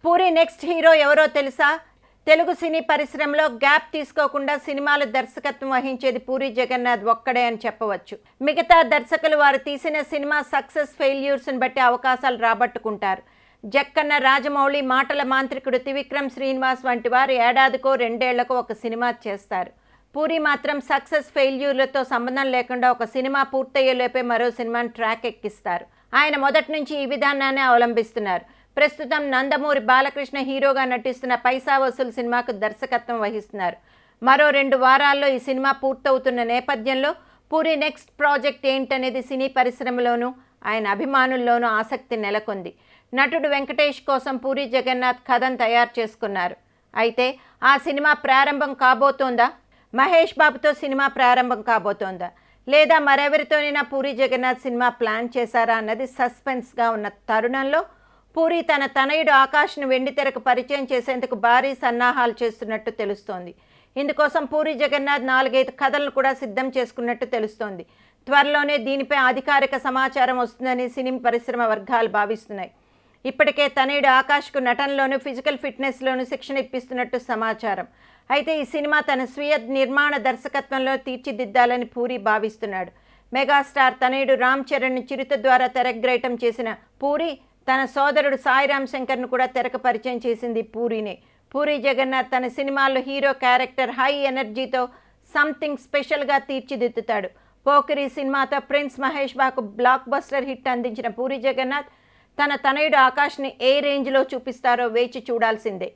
Puri next hero ఎవరో తెలుసా? తెలుగు సినీ పరిశ్రమలో గ్యాప్ తీసుకోకుండా సినిమాల దర్శకత్వం వహించేది పూరి జగన్నాథ్ ఒక్కడే అని చెప్పవచ్చు. మిగతా దర్శకులు వారు తీసిన సినిమా సక్సెస్ ఫెయిల్యూర్స్ని బట్టి అవకాశాలు రాబట్టుకుంటారు. జక్కన్న, రాజమౌళి, మాటల మాంత్రికుడు త్రివిక్రమ్ శ్రీనివాస్ వంటి వారు ఏడాదికో రెండేళ్లకో ఒక సినిమా చేస్తారు. పూరి మాత్రం సక్సెస్ ఫెయిల్యూర్లతో సంబంధం లేకుండా ఒక సినిమా పూర్తయ్యేలోపే మరో సినిమాని ట్రాక్ ఎక్కిస్తారు. ఆయన మొదటి నుంచి ఈ విధానాన్ని అవలంబిస్తున్నారు. ప్రస్తుతం నందమూరి బాలకృష్ణ హీరోగా నటిస్తున్న పైసా వసూలు సినిమాకు దర్శకత్వం వహిస్తున్నారు. మరో 2 వారాల్లో ఈ సినిమా పూర్తవుతున్న నేపథ్యంలో పూరి నెక్స్ట్ ప్రాజెక్ట్ ఏంటనేది సినీ పరిశ్రమలోనూ ఆయన అభిమానుల్లోనూ ఆసక్తి నెలకొంది. నటుడు వెంకటేష్ కోసం పూరి జగన్నాథ్ కథను తయారు చేసుకున్నారు. అయితే ఆ సినిమా ప్రారంభం కాబోతోందా? మహేష్ బాబుతో సినిమా ప్రారంభం కాబోతోందా? లేదా మరెవరితోనైనా పూరి జగన్నాథ్ సినిమా ప్లాన్ చేశారా అన్నది సస్పెన్స్గా ఉన్న తరుణంలో పూరి తన తనయుడు ఆకాష్ను వెండితెరకు పరిచయం చేసేందుకు భారీ సన్నాహాలు చేస్తున్నట్టు తెలుస్తోంది. ఇందుకోసం పూరి జగన్నాథ్ 4-5 కథలను కూడా సిద్ధం చేసుకున్నట్టు తెలుస్తోంది. త్వరలోనే దీనిపై అధికారిక సమాచారం వస్తుందని సినీ పరిశ్రమ వర్గాలు భావిస్తున్నాయి. ఇప్పటికే తనయుడు ఆకాష్కు నటనలోనూ ఫిజికల్ ఫిట్నెస్లోనూ శిక్షణ ఇప్పిస్తున్నట్టు సమాచారం. అయితే ఈ సినిమా తన స్వీయ నిర్మాణ దర్శకత్వంలో తీర్చిదిద్దాలని పూరి భావిస్తున్నాడు. మెగాస్టార్ తనయుడు రామ్ చరణ్ను చిరుత ద్వారా తెరగ్రేటం చేసిన పూరి తన సోదరుడు సాయిరామ్ శంకర్ను కూడా తెరకు పరిచయం చేసింది పూరినే. పూరి జగన్నాథ్ తన సినిమాల్లో హీరో క్యారెక్టర్ హై ఎనర్జీతో సంథింగ్ స్పెషల్గా తీర్చిదిద్దుతాడు. పోకిరి సినిమాతో ప్రిన్స్ మహేష్ బాబుకు బ్లాక్ బస్టర్ హిట్ అందించిన పూరి జగన్నాథ్ తన తనయుడు ఆకాష్ని ఏ రేంజ్లో చూపిస్తారో వేచి చూడాల్సిందే.